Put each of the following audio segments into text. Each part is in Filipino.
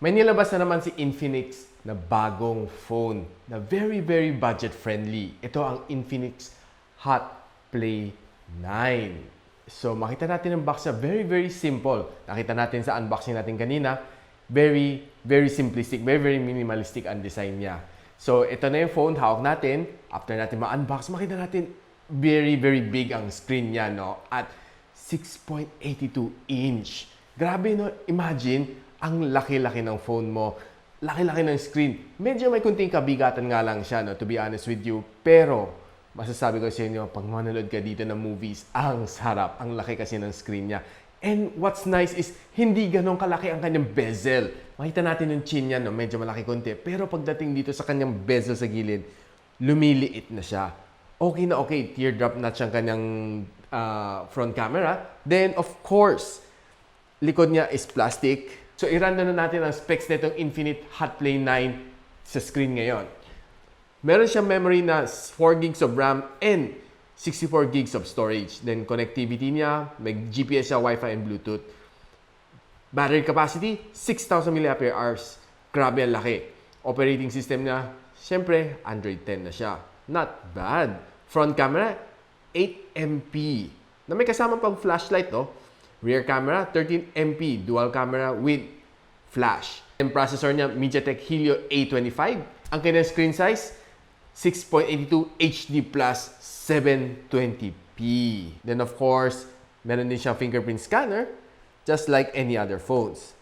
May nilabas na naman si Infinix na bagong phone na very budget friendly. Ito ang Infinix Hot Play 9. So makita natin ang box niya, very simple. Nakita natin sa unboxing natin kanina, very simplistic, very minimalistic ang design niya. So ito na yung phone, hawak natin. After natin ma-unbox, makita natin very big ang screen niya, no? At 6.82 inch. Grabe, no? Imagine, ang laki-laki ng phone mo, laki-laki ng screen. Medyo may kunting kabigatan nga lang siya, no, to be honest with you. Pero, masasabi ko sa inyo, pag manood ka dito ng movies, ang sarap. Ang laki kasi ng screen niya. And what's nice is, hindi ganun kalaki ang kanyang bezel. Makita natin yung chin niya, no, medyo malaki konti. Pero pagdating dito sa kanyang bezel sa gilid, lumiliit na siya. Okay na okay. Teardrop notch ang kanyang front camera. Then, of course, likod niya is plastic. So, i-run na natin ang specs nitong Infinix Hot Play 9 sa screen ngayon. Meron siyang memory na 4 gigs of RAM and 64 gigs of storage. Then, connectivity niya, may GPS siya, Wi-Fi and Bluetooth. Battery capacity, 6,000 mAh. Grabe ang laki. Operating system niya, syempre, Android 10 na siya. Not bad. Front camera, 8MP. Na may kasama pang flashlight, no? Rear camera, 13MP, dual camera with flash. Ang processor niya, MediaTek Helio A25. Ang kanyang screen size, 6.82 HD plus 720p. Then of course, meron din siyang fingerprint scanner, just like any other phones.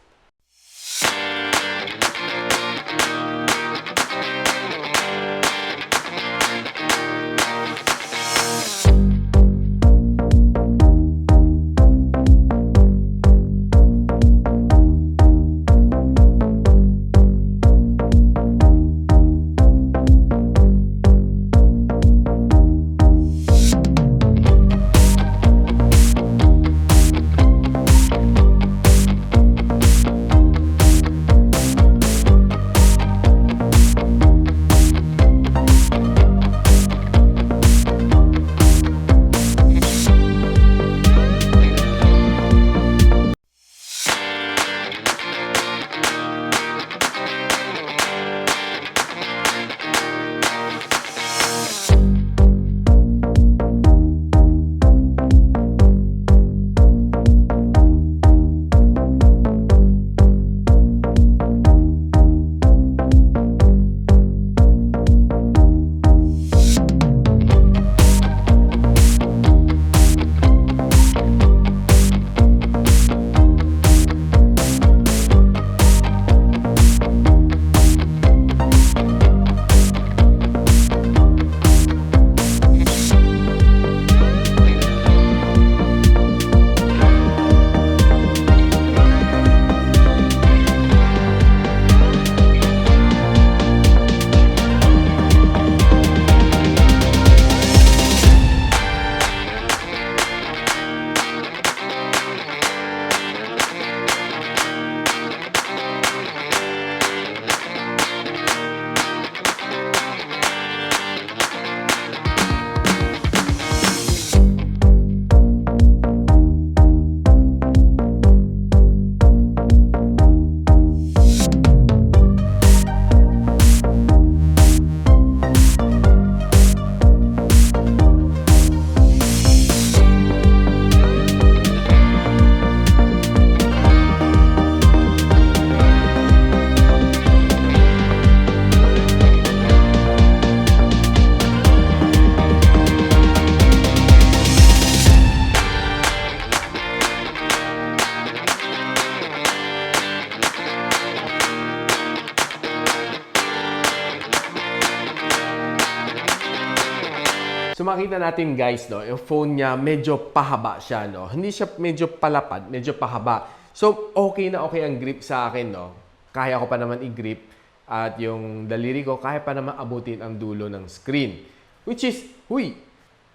So makita natin guys, no, yung phone niya medyo pahaba siya, no. Hindi siya medyo palapad, medyo pahaba. So okay na okay ang grip sa akin, no. Kaya ko pa naman i-grip at yung daliri ko kaya pa naman abutin ang dulo ng screen. Which is,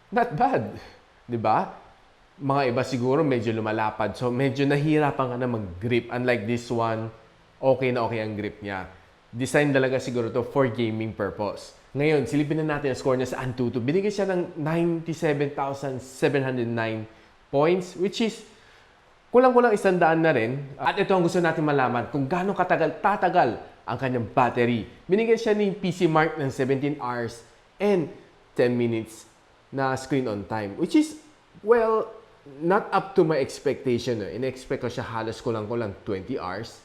not bad. 'Di ba? Mga iba siguro medyo lumalapad. So medyo nahihirapan ka na mag-grip. Unlike this one, okay na okay ang grip niya. Design talaga siguro to for gaming purpose. Ngayon, silipin na natin ang score niya sa Antutu. Binigay siya ng 97,709 points, which is Kulang-kulang 100 na rin. At ito ang gusto natin malaman kung gaano tatagal ang kanyang battery. Binigyan siya ni PC Mark ng 17 hours and 10 minutes na screen on time. Which is, well, not up to my expectation. In-expect ko siya halos kulang-kulang 20 hours.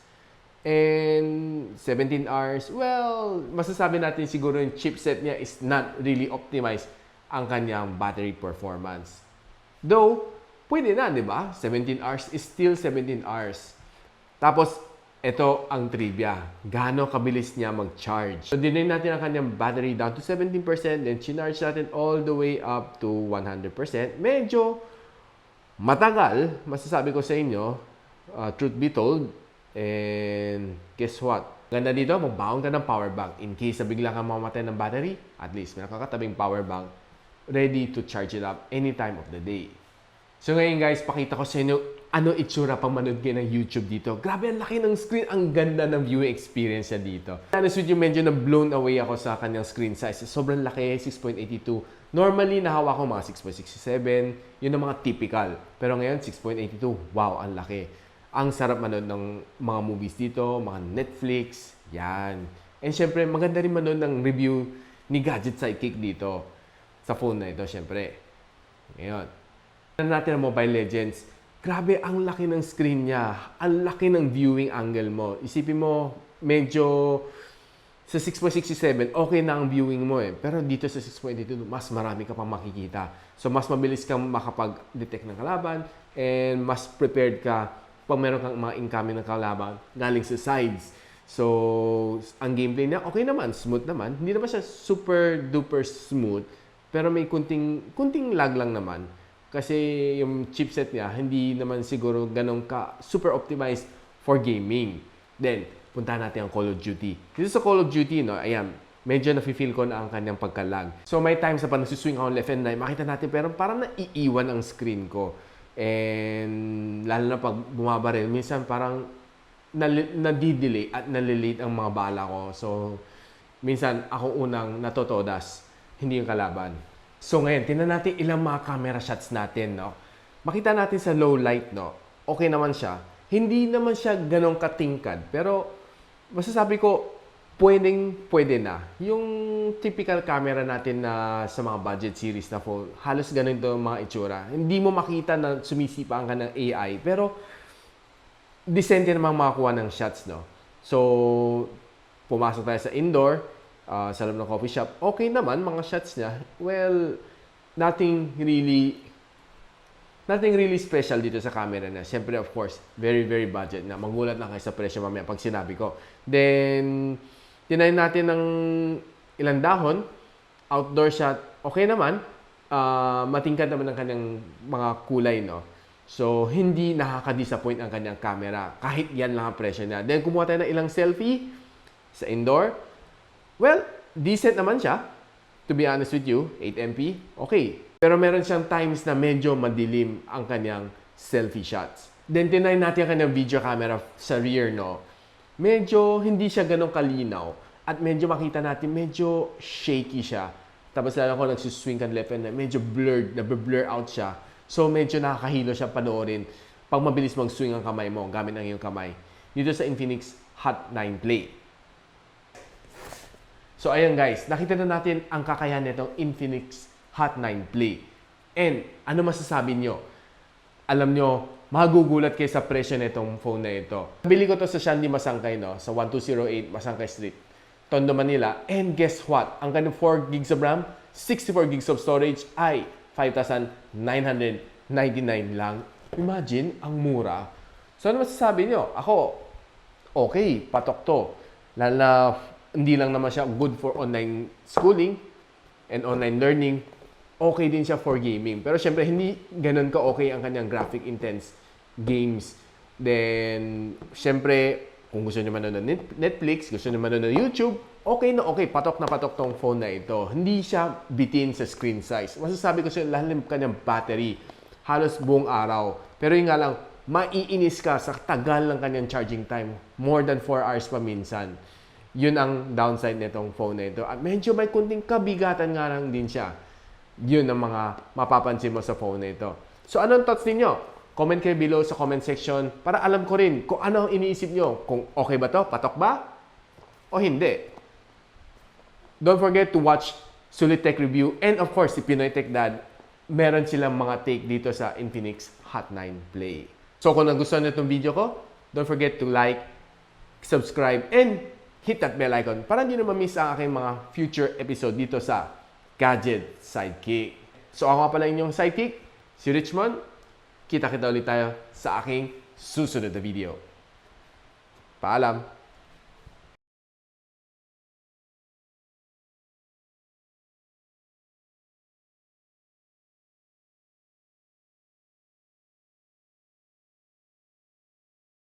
And 17 hours, well, masasabi natin siguro yung chipset niya is not really optimized ang kanyang battery performance. Though, pwede na, di ba? 17 hours is still 17 hours. Tapos, ito ang trivia. Gaano kabilis niya mag-charge? So, dinayin natin ang kanyang battery down to 17%, then chinarge natin all the way up to 100%. Medyo matagal, masasabi ko sa inyo, truth be told. And guess what? Ganda dito, magbaon ka ng power bank. In case na bigla kang mamamatay ng battery, at least may nakakatabing power bank ready to charge it up any time of the day. So ngayon guys, pakita ko sa inyo ano itsura pang manood kayo ng YouTube dito. Grabe, ang laki ng screen. Ang ganda ng viewing experience niya dito. Honest with you, medyo na blown away ako sa kanyang screen size. Sobrang laki, 6.82. Normally, nahawa ko mga 6.67. Yun ang mga typical. Pero ngayon, 6.82. Wow, ang laki. Ang sarap manood ng mga movies dito, mga Netflix, yan. And syempre, maganda rin manood ng review ni Gadget Sidekick dito sa phone na ito, syempre. Ngayon. Tignan natin ang Mobile Legends. Grabe, ang laki ng screen niya. Ang laki ng viewing angle mo. Isipin mo, medyo sa 6.67, okay na ang viewing mo eh. Pero dito sa 6.82, mas marami ka pang makikita. So, mas mabilis kang makapag-detect ng kalaban and mas prepared ka pag meron kang mga incoming ng kalaban galing sa sides. So, ang gameplay niya, okay naman, smooth naman. Hindi naman siya super duper smooth, pero may kunting lag lang naman. Kasi yung chipset niya, hindi naman siguro ganun ka super optimized for gaming. Then, punta natin ang Call of Duty. Dito sa Call of Duty, no, ayan, medyo nafe-feel ko na ang kanyang pagka-lag. So, may times na pa nasuswing ako left and right, makita natin, pero parang naiiwan ang screen ko. And lalo na pag bumabaril, minsan parang nadidelay at nalilate ang mga bala ko. So, minsan ako unang natotodas, hindi yung kalaban. So, ngayon, tingnan natin ilang mga camera shots natin, no? Makita natin sa low light, no? Okay naman siya. Hindi naman siya ganong katingkad. Pero, masasabi ko, pwede na. Yung typical camera natin na sa mga budget series na phone, halos ganun ito mga itsura. Hindi mo makita na sumisipa ang kanang AI, pero decente namang makakuha ng shots, no? So, pumasok tayo sa indoor, sa loob ng coffee shop. Okay naman, mga shots niya. Well, nothing really special dito sa camera na. Siyempre, of course, very, very budget na. Magulat na kayo sa presyo mamaya pag sinabi ko. Then, tinayin natin ng ilang dahon, outdoor shot, okay naman, matingkad naman ang kanyang mga kulay, no? So, hindi nakaka-disappoint ang kanyang camera, kahit yan lang ang presyo niya. Then, kumuha tayo ng ilang selfie sa indoor. Well, decent naman siya, to be honest with you, 8MP, okay. Pero meron siyang times na medyo madilim ang kanyang selfie shots. Then, tinayin natin ang kanyang video camera sa rear, no? Medyo hindi siya ganong kalinaw at medyo makita natin medyo shaky siya. Tapos lalo ko nagsuswing kan left and right, medyo blurred, nabe-blur out siya. So medyo nakakahilo siya panoorin pag mabilis mag-swing ang kamay mo gamit ang iyong kamay. Dito sa Infinix Hot 9 Play. So ayan guys, nakita na natin ang kakayahan nitong Infinix Hot 9 Play. And ano masasabi nyo? Alam nyo, magugulat kayo sa presyo nitong phone na ito. Nabili ko to sa Shandy Masangkay, no? Sa 1208 Masangkay Street, Tondo, Manila. And guess what? Ang kanyang 4 gigs of RAM, 64 gigs of storage ay 5,999 lang. Imagine, ang mura. So ano masasabi nyo? Ako, okay, patok to. Lalo na, hindi lang naman siya good for online schooling and online learning. Okay din siya for gaming. Pero syempre, hindi ganun ka-okay ang kanyang graphic intense games. Then, syempre, kung gusto nyo manood ng Netflix, gusto nyo manood ng YouTube, okay na okay, patok na patok tong phone na ito. Hindi siya bitin sa screen size. Masasabi ko sa lalim kanyang battery, halos buong araw. Pero yung nga lang, maiinis ka sa tagal ng kanyang charging time. More than 4 hours pa minsan. Yun ang downside nitong phone na ito. At medyo may kunting kabigatan nga lang din siya. Yun ang mga mapapansin mo sa phone na ito. So, anong thoughts ninyo? Comment kayo below sa comment section para alam ko rin kung ano ang iniisip nyo. Kung okay ba to, patok ba, o hindi. Don't forget to watch Sulit Tech Review and of course, si Pinoy Tech Dad. Meron silang mga take dito sa Infinix Hot 9 Play. So kung nagustuhan nyo itong video ko, don't forget to like, subscribe, and hit that bell icon para hindi na ma-miss ang aking mga future episode dito sa Gadget Sidekick. So ako nga pala inyong Sidekick, si Richmond. Kita-kita ulit tayo sa aking susunod na video. Paalam!